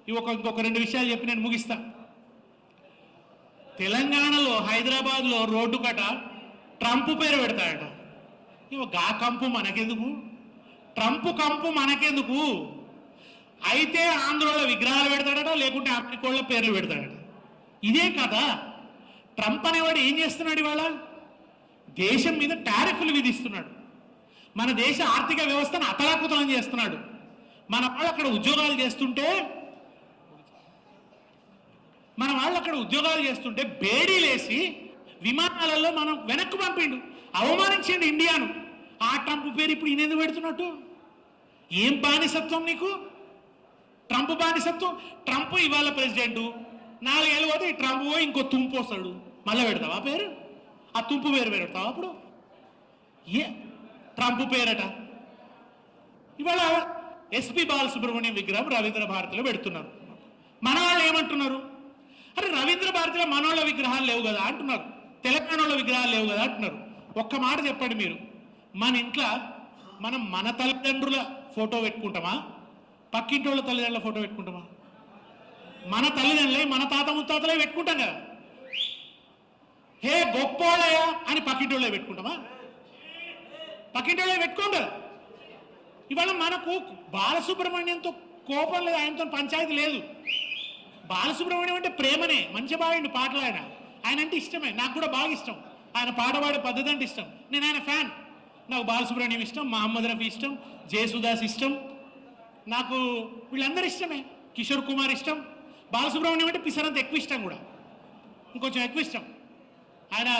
ఇంకొక రెండు విషయాలు చెప్పి నేను ముగిస్తా. తెలంగాణలో హైదరాబాద్లో రోడ్డు కట ట్రంప్ పేరు పెడతాడట. గా కంపు మనకెందుకు, ట్రంప్ కంపు మనకెందుకు? అయితే ఆంధ్రలో విగ్రహాలు పెడతాడట, లేకుంటే అమెరికోళ్ళ పేర్లు పెడతాడట. ఇదే కదా. ట్రంప్ అనేవాడు ఏం చేస్తున్నాడు? ఇవాళ దేశం మీద టారిఫ్లు విధిస్తున్నాడు. మన దేశ ఆర్థిక వ్యవస్థను అతలాకుతలం చేస్తున్నాడు. మన వాళ్ళు అక్కడ ఉద్యోగాలు చేస్తుంటే బేడీలేసి విమానాలలో మనం వెనక్కు పంపిండు, అవమానించండి ఇండియాను. ఆ ట్రంప్ పేరు ఇప్పుడు ఈయనెందుకు పెడుతున్నట్టు? ఏం బానిసత్వం నీకు? ట్రంప్ బానిసత్వం. ట్రంప్ ఇవాళ ప్రెసిడెంటు, 4 ఏళ్ళు పోతే ఈ ట్రంప్ పోయి ఇంకో తుంపు వస్తాడు, మళ్ళీ పెడతావా పేరు? ఆ తుంపు పేరు పెడతావా అప్పుడు? ట్రంప్ పేరట. ఇవాళ ఎస్పి బాలసుబ్రహ్మణ్యం విగ్రహం రవీంద్ర భారతిలో పెడుతున్నారు. మన వాళ్ళు ఏమంటున్నారు? అరే రవీంద్ర భారతిలో మనోళ్ళ విగ్రహాలు లేవు కదా అంటున్నారు, తెలంగాణలో విగ్రహాలు లేవు కదా అంటున్నారు. ఒక్క మాట చెప్పండి మీరు, మన ఇంట్లో మనం మన తల్లిదండ్రుల ఫోటో పెట్టుకుంటామా, పక్కింటి వాళ్ళ తల్లిదండ్రుల ఫోటో పెట్టుకుంటామా? మన తల్లిదండ్రులే మన తాత ముత్తాతలే పెట్టుకుంటాం కదా. హే గొప్పోళ్ళయా అని పక్కింటి వాళ్ళే పెట్టుకుంటామా? పక్కింటి వాళ్ళే పెట్టుకోం కదా. ఇవాళ మనకు బాలసుబ్రహ్మణ్యంతో కోపం లేదు, ఆయనతో పంచాయతీ లేదు. బాలసుబ్రహ్మణ్యం అంటే ప్రేమనే, మంచి బాగుండు పాటలు. ఆయన అంటే ఇష్టమే, నాకు కూడా బాగా ఇష్టం. ఆయన పాట పాడే పద్ధతి అంటే ఇష్టం. నేను ఆయన ఫ్యాన్. నాకు బాలసుబ్రహ్మణ్యం ఇష్టం, మహమ్మద్ రఫీ ఇష్టం, జయసుదాస్ ఇష్టం, నాకు వీళ్ళందరూ ఇష్టమే. కిషోర్ కుమార్ ఇష్టం. బాలసుబ్రహ్మణ్యం అంటే పిసరంత ఎక్కువ ఇష్టం, కూడా ఇంకొంచెం ఎక్కువ ఇష్టం. ఆయన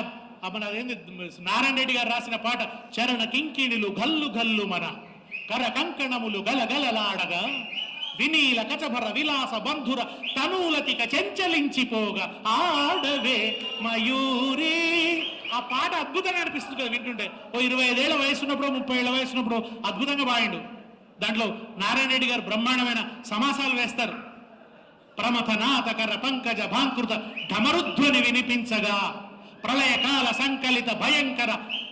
మన అదేంది నారాయణ రెడ్డి గారు రాసిన పాట, చరణ కింకిణులు గల్లు గల్లు మన కర కంకణములు గలగలలాడగా వినీల కచభర విలాస బంధుర తనూలతిక చెంచలించిపోగా ఆడవే మయూరి. ఆ పాట అద్భుతంగా అనిపిస్తుంది కదా వింటుంటే. ఓ 25 ఏళ్ల వయసు ఉన్నప్పుడు, 30 ఏళ్ల వయసు ఉన్నప్పుడు అద్భుతంగా పాడిండు. దాంట్లో నారాయణ రెడ్డి గారు బ్రహ్మాండమైన సమాసాలు వేస్తారు. ప్రమథనాథకర పంకజ భాంకృత ఢమరుధ్వని వినిపించగా ప్రళయకాల సంకలిత భయంకర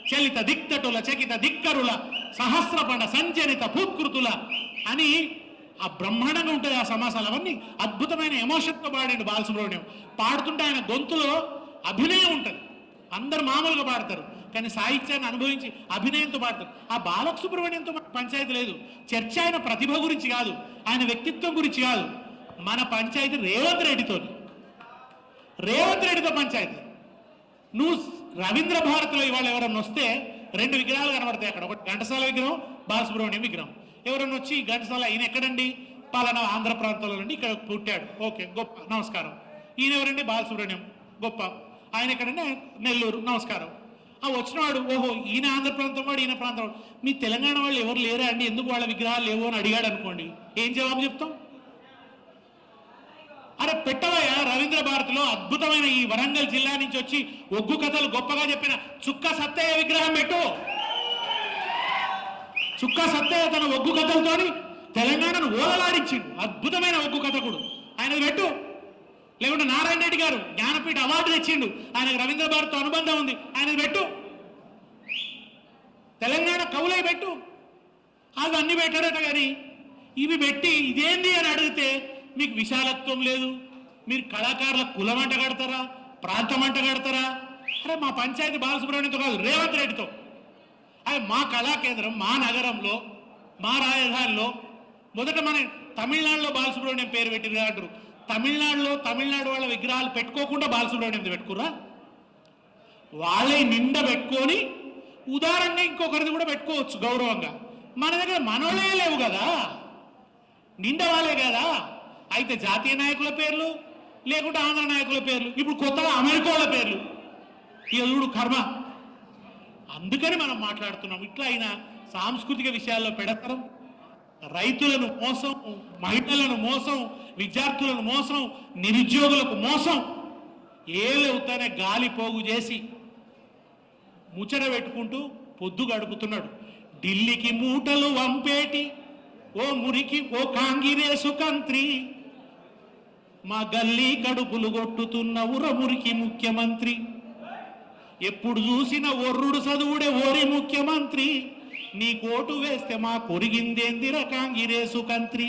చలిత దిక్తటుల చకిత దిక్కరుల సహస్రపణ సంచరిత భూత్కృతుల అని ఆ బ్రహ్మాండంగా ఉంటుంది ఆ సమాసాలు. అవన్నీ అద్భుతమైన ఎమోషన్తో పాడిండు బాలసుబ్రహ్మణ్యం. పాడుతుంటే ఆయన గొంతులో అభినయం ఉంటుంది. అందరు మామూలుగా పాడతారు, కానీ సాహిత్యాన్ని అనుభవించి అభినయంతో పాడతారు. ఆ బాలసుబ్రహ్మణ్యంతో పంచాయతీ లేదు. చర్చ ఆయన ప్రతిభ గురించి కాదు, ఆయన వ్యక్తిత్వం గురించి కాదు. మన పంచాయతీ రేవంత్ రెడ్డితో పంచాయతీ. నువ్వు రవీంద్ర భారతిలో ఇవాళ ఎవరన్నా వస్తే 2 విగ్రహాలు కనబడతాయి అక్కడ. ఒకటి ఘంటసాల విగ్రహం, బాలసుబ్రహ్మణ్యం విగ్రహం. ఎవరన్నా వచ్చి ఘంటసాల ఈయన ఎక్కడండి? పలానా ఆంధ్ర ప్రాంతంలో నుండి ఇక్కడ పుట్టాడు, ఓకే గొప్ప నమస్కారం. ఈయన ఎవరండి? బాలసుబ్రహ్మణ్యం, గొప్ప. ఆయన ఎక్కడండి? నెల్లూరు, నమస్కారం. ఆ వచ్చినవాడు, ఓహో ఈయన ఆంధ్ర ప్రాంతం వాడు, ఈయన ప్రాంతం వాడు. మీ తెలంగాణ వాళ్ళు ఎవరు లేరా అండి, ఎందుకు వాళ్ళ విగ్రహాలు లేవు అని అడిగాడు అనుకోండి, ఏం జవాబు చెప్తాం? అరే పెట్టవయ్యా, రవీంద్ర భారతిలో అద్భుతమైన ఈ వరంగల్ జిల్లా నుంచి వచ్చి ఒగ్గు కథలు గొప్పగా చెప్పిన చుక్క సత్తయ్య విగ్రహం పెట్టు. చుక్క సత్తయ్య తన ఒగ్గు కథలతోని తెలంగాణను ఓలలాడించిండు. అద్భుతమైన ఒగ్గు కథకుడు, ఆయనది పెట్టు. లేకుంటే నారాయణ రెడ్డి గారు జ్ఞానపీఠ అవార్డు తెచ్చిండు, ఆయనకు రవీంద్ర భారతితో అనుబంధం ఉంది, ఆయనది పెట్టు. తెలంగాణ కవులై పెట్టు. అది అన్ని పెట్టాడట. కానీ ఇవి పెట్టి ఇదేంది అని అడిగితే మీకు విశాలత్వం లేదు, మీరు కళాకారుల కులం అంట కడతారా, ప్రాంతం అంట కడతారా? అరే మా పంచాయతీ బాలసుబ్రహ్మణ్యంతో కాదు, రేవంత్ రెడ్డితో. అదే మా కళా కేంద్రం, మా నగరంలో, మా రాజధానిలో. మొదట మన తమిళనాడులో బాలసుబ్రహ్మణ్యం పేరు పెట్టిరు అంటారు. తమిళనాడు వాళ్ళ విగ్రహాలు పెట్టుకోకుండా బాలసుబ్రహ్మణ్యం పెట్టుకురా? వాళ్ళే నిండా పెట్టుకొని ఉదారంగా ఇంకొకరిది కూడా పెట్టుకోవచ్చు గౌరవంగా. మన దగ్గర మనోళ్ళే లేవు కదా, నిండా వాళ్ళే కదా. అయితే జాతీయ నాయకుల పేర్లు, లేకుంటే ఆంధ్ర నాయకుల పేర్లు, ఇప్పుడు కొత్తగా అమెరికాల పేర్లు. ఇక చూడు కర్మ. అందుకని మనం మాట్లాడుతున్నాం. ఇట్లా అయినా సాంస్కృతిక విషయాల్లో పెడతాం. రైతులను మోసం, మహిళలను మోసం, విద్యార్థులను మోసం, నిరుద్యోగులకు మోసం. ఏలవుతానే గాలి పోగు చేసి ముచ్చట పెట్టుకుంటూ పొద్దు గడుపుతున్నాడు. ఢిల్లీకి మూటలు వంపేటి ఓ మురికి ఓ కాంగిరేసు కంత్రి, మా గల్లీ కడుపులు కొట్టుతున్న ఉరమురికి ముఖ్యమంత్రి. ఎప్పుడు చూసిన ఒర్రుడు చదువుడే ఓరి ముఖ్యమంత్రి, నీ కోటు వేస్తే మా కొరిగిందేందిర కాంగిరేసు కంత్రి.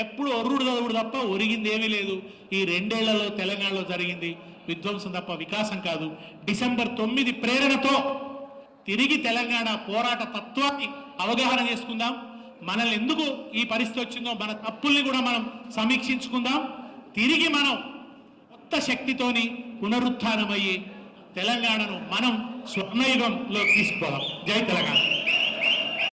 ఎప్పుడు ఒర్రుడు చదువుడు తప్ప ఒరిగింది ఏమీ లేదు. ఈ 2 ఏళ్లలో తెలంగాణలో జరిగింది విధ్వంసం తప్ప వికాసం కాదు. డిసెంబర్ 9 ప్రేరణతో తిరిగి తెలంగాణ పోరాట తత్వాన్ని అవగాహన చేసుకుందాం. మనల్ని ఎందుకు ఈ పరిస్థితి వచ్చిందో మన తప్పుల్ని కూడా మనం సమీక్షించుకుందాం. తిరిగి మనం కొత్త శక్తితోని పునరుత్థానమయ్యి తెలంగాణను మనం స్వర్ణయుగంలో తీసుకుపోదాం. జై తెలంగాణ.